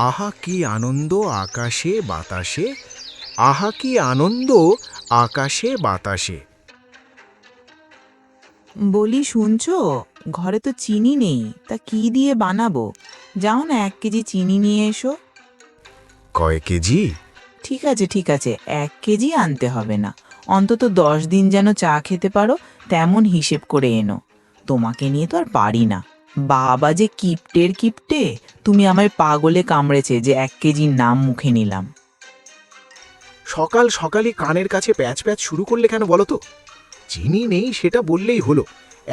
আহা কি আনন্দ আকাশে বাতাসে, আহা কি আনন্দ আকাশে বাতাসে। বলি শুনছো, ঘরে তো চিনি নেই, তা কি দিয়ে বানাবো? যাও না 1 কেজি চিনি নিয়ে এসো। কয় কেজি? ঠিক আছে ঠিক আছে, 1 কেজি আনতে হবে না, অন্তত 10 দিন যেন চা খেতে পারো তেমন হিসেব করে এনো। তোমাকে নিয়ে তো আর পারি না। বাবা যে কিপ্টের কিপ্টে, তুমি আমায় পাগলে কামড়েছে যে 1 কেজির নাম মুখে নিলাম। সকাল সকালই কানের কাছে প্যাচ প্যাচ শুরু করলে কেন বলো তো? চিনি নেই সেটা বললেই হলো,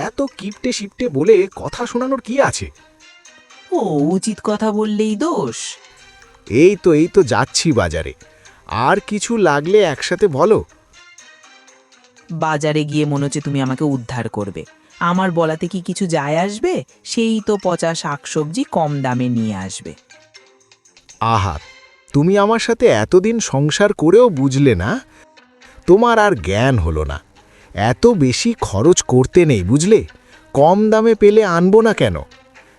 এত কিপটে শিপটে বলে কথা শোনানোর কি আছে? ও, উচিত কথা বললেই দোষ? এই তো যাচ্ছি বাজারে, আর কিছু লাগলে একসাথে বলো। বাজারে গিয়ে মনে হচ্ছে তুমি আমাকে উদ্ধার করবে। আমার বলাতে কি কিছু যায় আসবে? সেই তো পচা শাকসবজি কম দামে নিয়ে আসবে। আহা, তুমি আমার সাথে এতদিন সংসার করেও বুঝলে না, তোমার আর জ্ঞান হলো না। এত বেশি খরচ করতে নেই বুঝলে, কম দামে পেলে আনবো না কেন?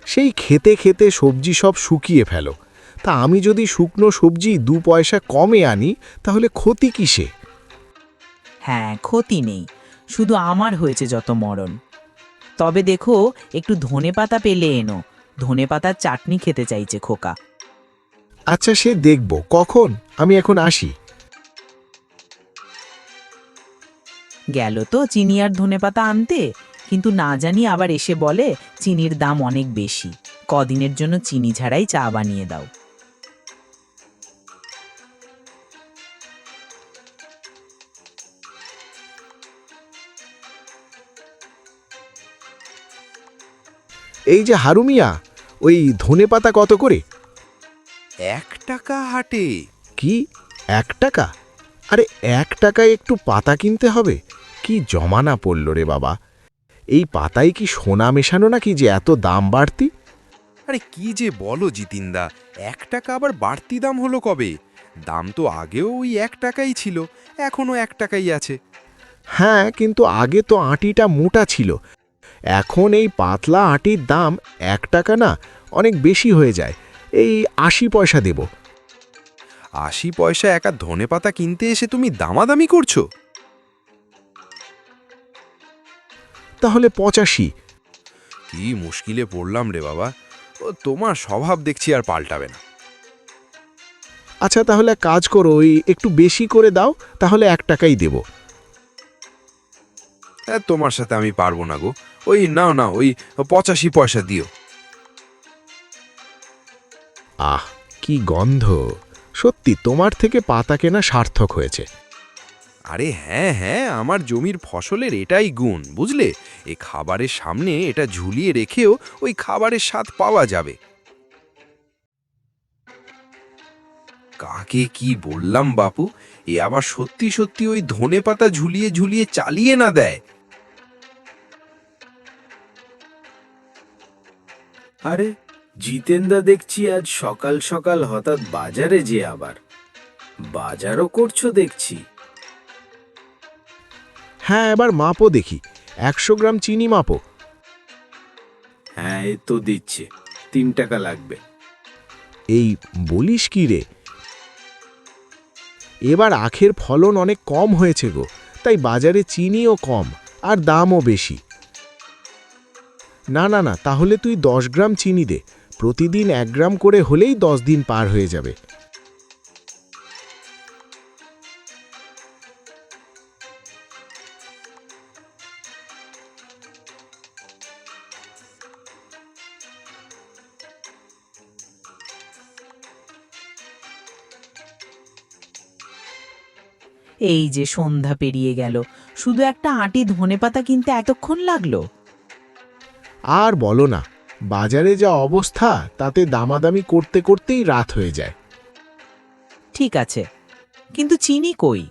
সেই খেতে খেতে সবজি সব শুকিয়ে ফেলো, তা আমি যদি শুকনো সবজি 2 পয়সা কমে আনি তাহলে ক্ষতি কিসে? হ্যাঁ, ক্ষতি নেই, শুধু আমার হয়েছে যত মরণ। তবে দেখো, একটু ধনেপাতা পেলে এনো, ধনেপাতার চাটনি খেতে চাইছে খোকা। আচ্ছা সে দেখব, কখন? আমি এখন আসি। গেল তো চিনি আর ধনেপাতা আনতে, কিন্তু না জানি আবার এসে বলে চিনির দাম অনেক বেশি, কদিনের জন্য চিনি ছাড়াই চা বানিয়ে দাও। এই যে হারুমিয়া, ওই ধনেপাতা কত করে? 1 টাকা হাটে। কি, 1 টাকা? আরে 1 টাকায় একটু পাতা কিনতে হবে? কি জমানা পড়ল রে বাবা! এই পাতায় কি সোনা মেশানো নাকি যে এত দাম বাড়তি? আরে কি যে বলো জিতিনদা, 1 টাকা আবার বাড়তি দাম হলো কবে? দাম তো আগেও ওই 1 টাকাই ছিল, এখনো 1 টাকাই আছে। হ্যাঁ, কিন্তু আগে তো আটিটা মোটা ছিল, এখন এই পাতলা আটির দাম 1 টাকা না, অনেক বেশি হয়ে যায়। এই 80 পয়সা দেব। 80 পয়সা একা ধনেপাতা কিনতে এসে তুমি দামাদামি করছো? তাহলে 85। কি মুশকিলে পড়লাম রে বাবা, ও তোমার স্বভাব দেখছি আর পাল্টাবে না। আচ্ছা তাহলে এক কাজ করো, ওই একটু বেশি করে দাও, তাহলে 1 টাকাই দেব। তোমার সাথে আমি পারবো না গো, ওই নাও না, ওই 85 পয়সা দিও। আহ, কি গন্ধ! সত্যি তোমার থেকে পাতা কেনা সার্থক হয়েছে। আরে হ্যাঁ হ্যাঁ, আমার জমির ফসলের এটাই গুণ বুঝলে, এই খাবারের সামনে এটা ঝুলিয়ে রেখেও ওই খাবারের স্বাদ পাওয়া যাবে। কাকে কি বললাম বাপু, এ আবার সত্যি সত্যি ওই ধনেপাতা ঝুলিয়ে ঝুলিয়ে চালিয়ে না দেয়। আরে, জিতেনদা দেখছি আজ সকাল সকাল হঠাৎ বাজারে যে আবার বাজারও করছো দেখছি। হ্যাঁ, এবার মাপো দেখি, 100 গ্রাম চিনি মাপো। হ্যাঁ, এ তো দিচ্ছে, 3 টাকা লাগবে। এই বলিস কি রে, এবার আখের ফলন অনেক কম হয়েছে গো, তাই বাজারে চিনিও কম আর দামও বেশি। না না না, তাহলে তুই 10 গ্রাম চিনি দে, প্রতিদিন 1 গ্রাম করে হলেই 10 দিন পার হয়ে যাবে। এই যে সন্ধ্যা পেরিয়ে গেল, শুধু একটা আঁটি ধনেপাতা কিনতে এতক্ষণ লাগলো? আর বলো না, বাজারে যা অবস্থা তাতে দামাদামি করতে করতেই রাত হয়ে যায়। ঠিক আছে, কিন্তু চিনি কই?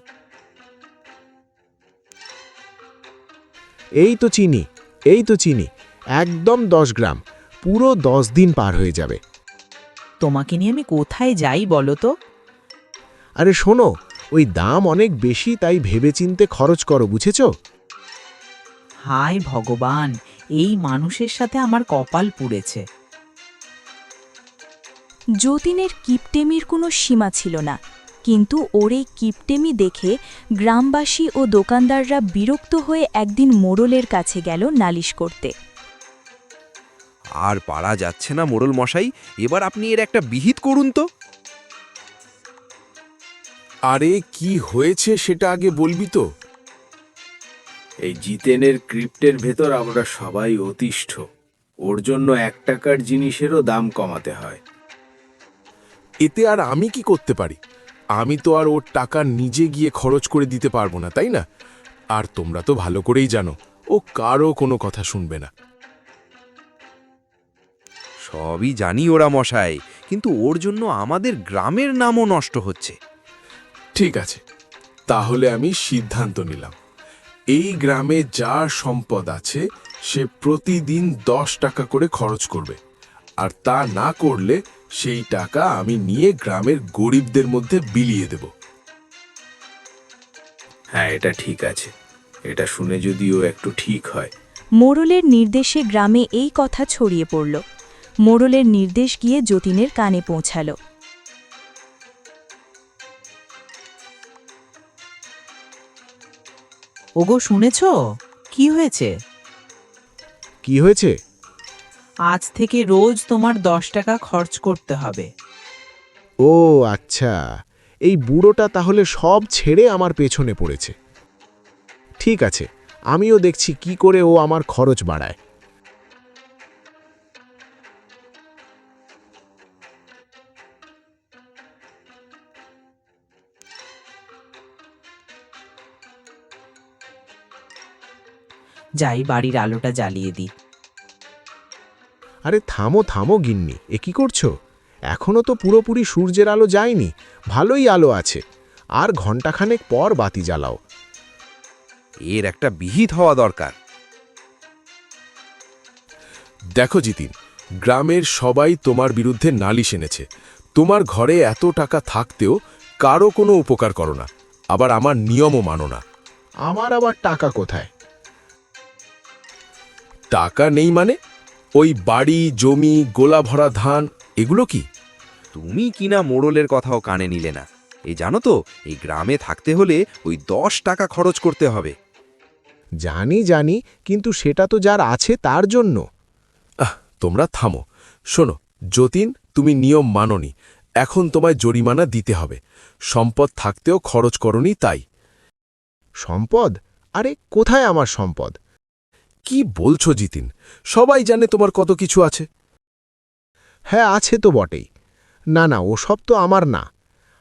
এই তো চিনি, এই তো চিনি, একদম 10 গ্রাম, পুরো 10 দিন পার হয়ে যাবে। তোমাকে নিয়ে আমি কোথায় যাই বলো তো? আরে শোনো, ওই দাম অনেক বেশি, তাই ভেবেচিন্তে খরচ করো, বুঝেছো? হায় ভগবান, এই মানুষের সাথে আমার কপাল পুড়েছে। যতীনের কিপটেমির কোনো সীমা ছিল না, কিন্তু ওর এই কিপটেমি দেখে গ্রামবাসী ও দোকানদাররা বিরক্ত হয়ে একদিন মোড়লের কাছে গেল নালিশ করতে। আর পারা যাচ্ছে না মোড়ল মশাই, এবার আপনি এর একটা বিহিত করুন তো। আরে কি হয়েছে সেটা আগে বলবি তো। এই জিতেনের ক্রিপ্টের ভেতর আমরা সবাই অতিষ্ঠ। ওর জন্য 1 টাকার জিনিসেরও দাম কমাতে হয়। এতে আর আমি কি করতে পারি? আমি তো আর ওর টাকা নিজে গিয়ে খরচ করে দিতে পারবো না, তাই না? আর তোমরা তো ভালো করেই জানো ও কারও কোনো কথা শুনবে না। সবই জানি ওরা মশাই, কিন্তু ওর জন্য আমাদের গ্রামের নামও নষ্ট হচ্ছে। ঠিক আছে, তাহলে আমি সিদ্ধান্ত নিলাম, এই গ্রামে যার সম্পদ আছে সে প্রতিদিন 10 টাকা করে খরচ করবে, আর তা না করলে সেই টাকা আমি নিয়ে গ্রামের গরিবদের মধ্যে বিলিয়ে দেব। হ্যাঁ, এটা ঠিক আছে। এটা শুনে যদিও একটু ঠিক হয়। মোড়লের নির্দেশে গ্রামে এই কথা ছড়িয়ে পড়ল। মোড়লের নির্দেশ গিয়ে যতীনের কানে পৌঁছাল। ওগো, শুনেছ? কি হয়েছে? কি হয়েছে? আজ থেকে রোজ তোমার 10 টাকা খরচ করতে হবে। ও আচ্ছা, এই বুড়োটা তাহলে সব ছেড়ে আমার পেছনে পড়েছে। ঠিক আছে, আমিও দেখছি কি করে ও আমার খরচ বাড়ায়। যাই, বাড়ির আলোটা জ্বালিয়ে দিই। আরে থামো থামো গিন্নি, এ কি করছো? এখনো তো পুরোপুরি সূর্যের আলো যায়নি, ভালোই আলো আছে। আর ঘণ্টাখানেক পর বাতি জ্বালাও। এর একটা বিহিত হওয়া দরকার। দেখো জিতিন, গ্রামের সবাই তোমার বিরুদ্ধে নালিশ এনেছে। তোমার ঘরে এত টাকা থাকতেও কারো কোনো উপকার করো না, আবার আমার নিয়মও মানো না। আমার আবার টাকা কোথায়? টাকা নেই মানে? ওই বাড়ি, জমি, গোলা ভরা ধান, এগুলো কি? তুমি কিনা মোড়লের কথাও কানে নিলে না। এই জানো তো, এই গ্রামে থাকতে হলে ওই 10 টাকা খরচ করতে হবে। জানি জানি, কিন্তু সেটা তো যার আছে তার জন্য। তোমরা থামো। শোনো যতীন, তুমি নিয়ম মানোনি, এখন তোমায় জরিমানা দিতে হবে। সম্পদ থাকতেও খরচ করনি তাই। সম্পদ? আরে কোথায় আমার সম্পদ? কি বলছো জিতিন? সবাই জানে তোমার কত কিছু আছে। হ্যাঁ, আছে তো বটেই। না না, ওসব তো আমার না।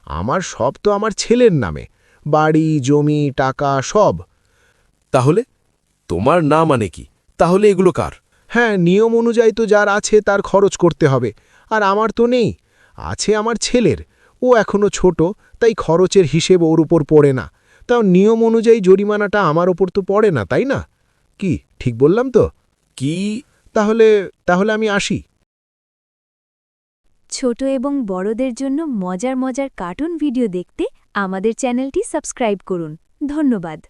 আমার সব তো আমার ছেলের নামে, বাড়ি, জমি, টাকা সব। তাহলে তোমার না মানে কি? তাহলে এগুলো কার? হ্যাঁ, নিয়ম অনুযায়ী তো যার আছে তার খরচ করতে হবে, আর আমার তো নেই। আছে আমার ছেলের, ও এখনো ছোট, তাই খরচের হিসেব ওর উপর পড়ে না। তাও নিয়ম অনুযায়ী জরিমানাটা আমার ওপর তো পড়ে না, তাই না? কি ঠিক বললাম তো? কি? তাহলে তাহলে আমি আসি। ছোট এবং বড়দের জন্য মজার মজার কার্টুন ভিডিও দেখতে আমাদের চ্যানেলটি সাবস্ক্রাইব করুন। ধন্যবাদ।